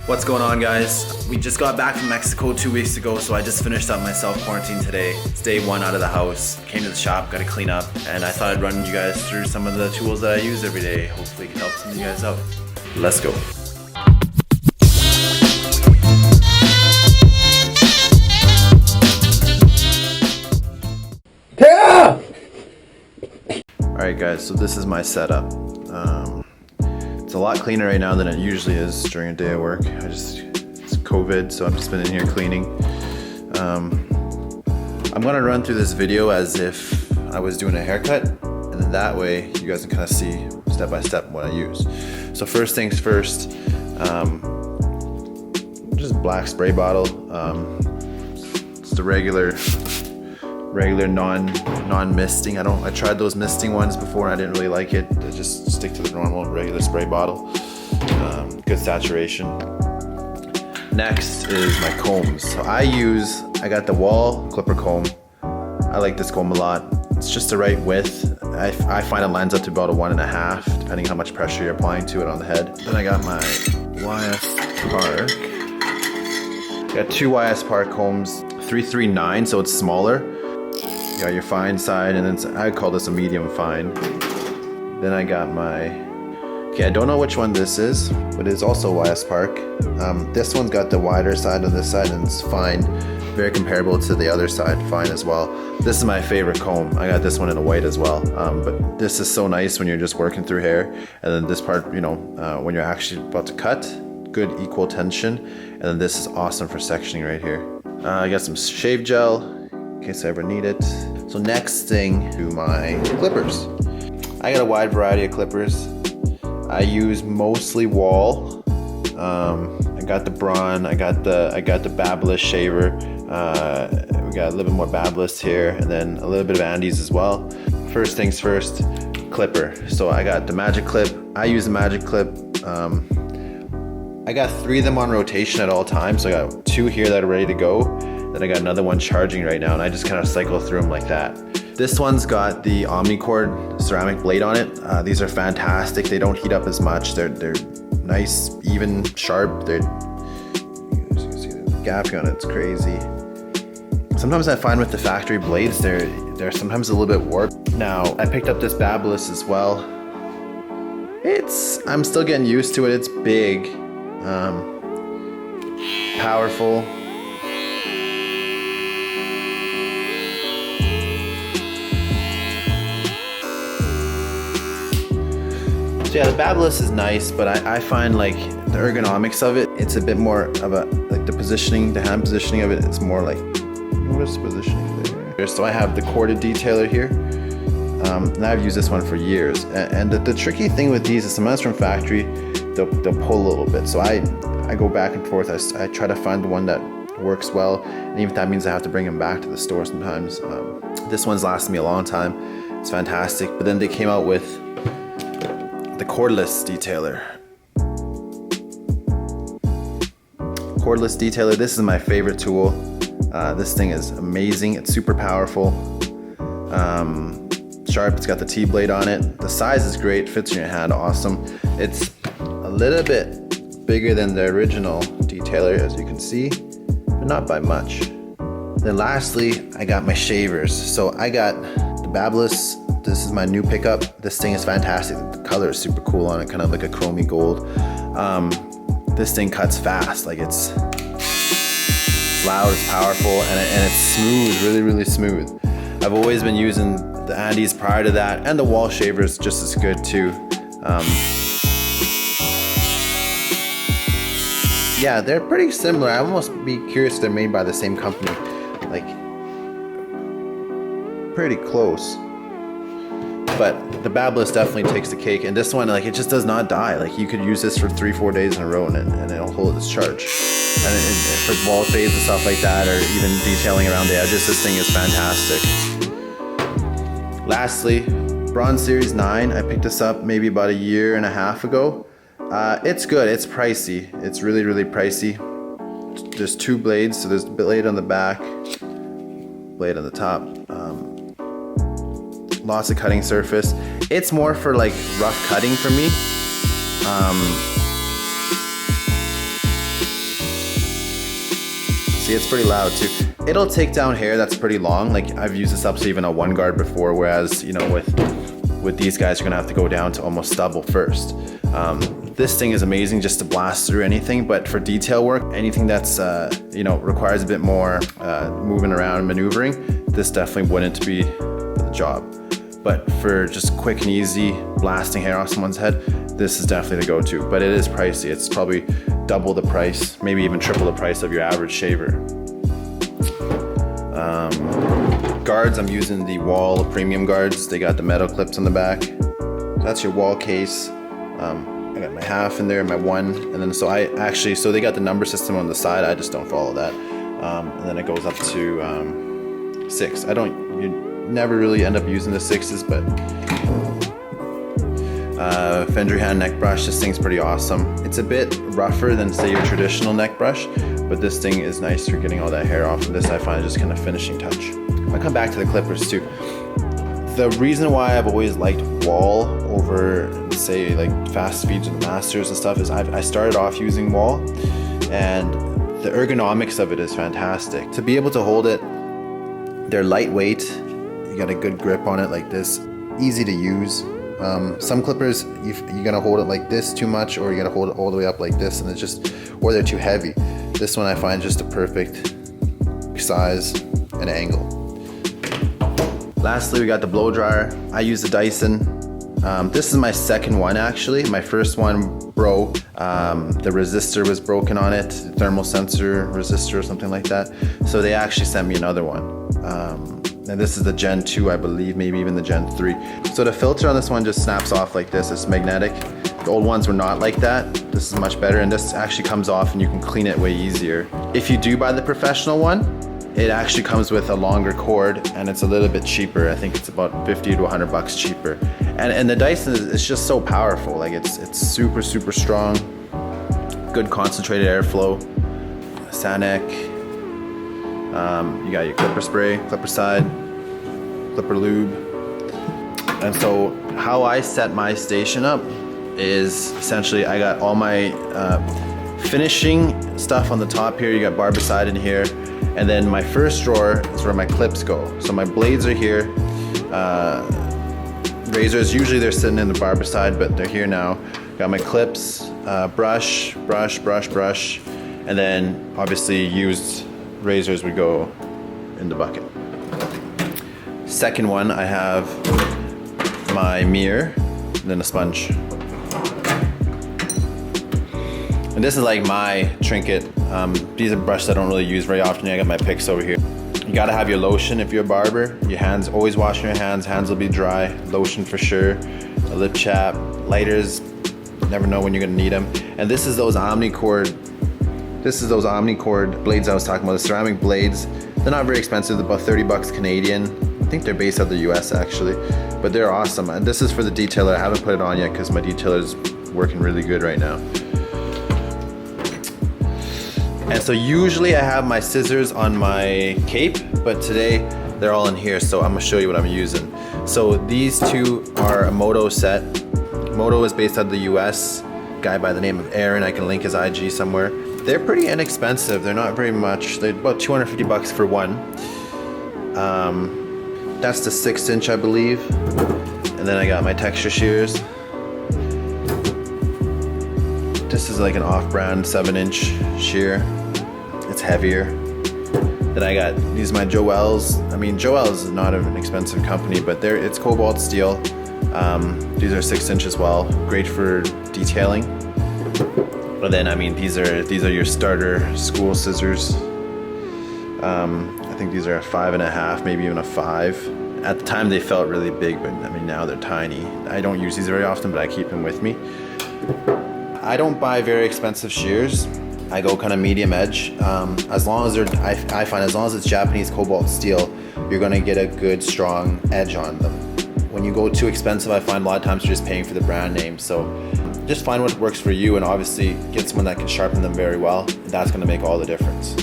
What's going on, guys? We just got back from Mexico 2 weeks ago, so I just finished up my self-quarantine today. It's day 1 out of the house. Came to the shop, got to clean up, and I thought I'd run you guys through some of the tools that I use every day. Hopefully it can help some of you guys out. Let's go. Alright guys, so this is my setup. It's a lot cleaner right now than it usually is during a day of work. It's COVID, so I've just been in here cleaning. I'm gonna run through this video as if I was doing a haircut, and then that way you guys can kind of see step by step what I use. So first things first, just black spray bottle. It's the regular non-misting. I tried those misting ones before and I didn't really like it. I just stick to the normal regular spray bottle. Good saturation. Next is my combs. So I got the Wahl Clipper comb. I like this comb a lot. It's just the right width. I find it lines up to about a 1.5, depending how much pressure you're applying to it on the head. Then I got my YS Park. Got 2 YS Park combs, 339, so it's smaller. You got your fine side, and then I call this a medium fine. Then I got I don't know which one this is, but it's also YS Park. This one's got the wider side on this side, and it's fine. Very comparable to the other side, fine as well. This is my favorite comb. I got this one in a white as well. But this is so nice when you're just working through hair, and then this part, when you're actually about to cut, good equal tension. And then this is awesome for sectioning right here. I got some shave gel, in case I ever need it. So next thing, to my clippers. I got a wide variety of clippers. I use mostly Wahl. I got the Braun, I got the BabyblissPro shaver. We got a little bit more Babybliss here, and then a little bit of Andis as well. First things first, clipper. So I got the magic clip. I use the magic clip. I got 3 of them on rotation at all times. So I got 2 here that are ready to go. Then I got another one charging right now, and I just kind of cycle through them like that. This one's got the Omni Cord ceramic blade on it. These are fantastic. They don't heat up as much. They're nice, even, sharp. You can see the gapping on it. It's crazy. Sometimes I find with the factory blades, they're sometimes a little bit warped. Now I picked up this Babybliss as well. I'm still getting used to it. It's big, powerful. So yeah, the Babybliss is nice, but I find like the ergonomics of it, it's a bit more of like the hand positioning of it, it's more like, notice positioning there. So I have the corded detailer here, and I've used this one for years. And the tricky thing with these is sometimes from factory, they'll pull a little bit. So I go back and forth. I try to find the one that works well, and even if that means I have to bring them back to the store sometimes. This one's lasted me a long time. It's fantastic. But then they came out with the cordless detailer. Cordless detailer, this is my favorite tool. This thing is amazing. It's super powerful. Sharp, it's got the T-blade on it. The size is great, fits in your hand, awesome. It's a little bit bigger than the original detailer, as you can see, but not by much. Then lastly, I got my shavers. So I got the Babybliss. This is my new pickup. This thing is fantastic. The color is super cool on it, kind of like a chromey gold. This thing cuts fast. Like it's loud, it's powerful, and it's smooth, really, really smooth. I've always been using the Andis prior to that, and the Wahl shavers just as good too. Yeah, they're pretty similar. I almost be curious if they're made by the same company. Like, pretty close. But the Babybliss definitely takes the cake, and this one, like, it just does not die. Like, you could use this for 3-4 days in a row, and it'll hold its charge. And for wall fades and stuff like that, or even detailing around the edges, this thing is fantastic. Lastly, Braun Series 9. I picked this up maybe about 1.5 years ago. It's good. It's pricey. It's really, really pricey. There's 2 blades, so there's a blade on the back, blade on the top. Lots of cutting surface. It's more for like rough cutting for me. pricey. It's pretty loud too. It'll take down hair that's pretty long. Like I've used this up to even a 1 guard before, whereas, you know, with these guys, you're gonna have to go down to almost double first. This thing is amazing just to blast through anything, but for detail work, anything that's, you know, requires a bit more moving around and maneuvering, this definitely wouldn't be the job. But for just quick and easy blasting hair off someone's head, this is definitely the go-to, but it is pricey. It's probably double the price, maybe even triple the price of your average shaver. Guards, I'm using the Wahl premium guards. They got the metal clips on the back. That's your Wahl case. I got my half in there, my 1, and then so they got the number system on the side. I just don't follow that. And then it goes up to 6. You never really end up using the 6s, but Fender hand neck brush. This thing's pretty awesome. It's a bit rougher than say your traditional neck brush, but this thing is nice for getting all that hair off. And this I find is just kind of finishing touch. I'll come back to the clippers too. The reason why I've always liked Wahl over, say, like fast feeds or the masters and stuff is I started off using Wahl, and the ergonomics of it is fantastic. To be able to hold it, they're lightweight. You got a good grip on it like this, easy to use. Some clippers, you gotta hold it like this too much, or you gotta hold it all the way up like this, and it's just, or they're too heavy. This one I find just a perfect size and angle. Lastly, we got the blow dryer. I use the Dyson. This is my second one actually. My first one broke. The resistor was broken on it, thermal sensor resistor or something like that. So they actually sent me another one. And this is the Gen 2, I believe, maybe even the Gen 3. So the filter on this one just snaps off like this. It's magnetic. The old ones were not like that. This is much better, and this actually comes off and you can clean it way easier. If you do buy the professional one, it actually comes with a longer cord, and it's a little bit cheaper. I think it's about 50 to 100 bucks cheaper. And the Dyson is just so powerful. Like it's super, super strong. Good concentrated airflow. Sanic. You got your clipper spray, clipper side, clipper lube. And so how I set my station up is essentially I got all my finishing stuff on the top here. You got barber side in here. And then my first drawer is where my clips go. So my blades are here. Razors, usually they're sitting in the barber side, but they're here now. Got my clips, brush, and then obviously used razors would go in the bucket. Second one, I have my mirror, and then a sponge. And this is like my trinket. These are brushes I don't really use very often. I got my picks over here. You gotta have your lotion if you're a barber. Your hands, always washing your hands. Hands will be dry. Lotion for sure. A lip chap, lighters. Never know when you're gonna need them. And this is those Omni Cord. This is those Omni Cord blades I was talking about. The ceramic blades. They're not very expensive. They're about 30 bucks Canadian. I think they're based out of the US actually, but they're awesome. And this is for the detailer. I haven't put it on yet because my detailer is working really good right now. And so usually I have my scissors on my cape, but today they're all in here, so I'm gonna show you what I'm using. So these two are a Moto set. Moto is based out of the US. Guy by the name of Aaron, I can link his IG somewhere. They're pretty inexpensive. They're not very much. They're about 250 bucks for one. That's the 6-inch, I believe. And then I got my texture shears. This is like an off-brand 7-inch shear. It's heavier. Then I got these my Joewells. I mean, Joewell's is not an expensive company, but it's cobalt steel. These are 6-inch as well. Great for detailing. But then, I mean, these are your starter school scissors. I think these are a 5.5, maybe even a 5. At the time they felt really big, but I mean now they're tiny. I don't use these very often, but I keep them with me. I don't buy very expensive shears. I go kind of medium edge. As long as I find as long as it's Japanese cobalt steel, you're gonna get a good strong edge on them. When you go too expensive, I find a lot of times you're just paying for the brand name. So just find what works for you, and obviously get someone that can sharpen them very well. That's gonna make all the difference.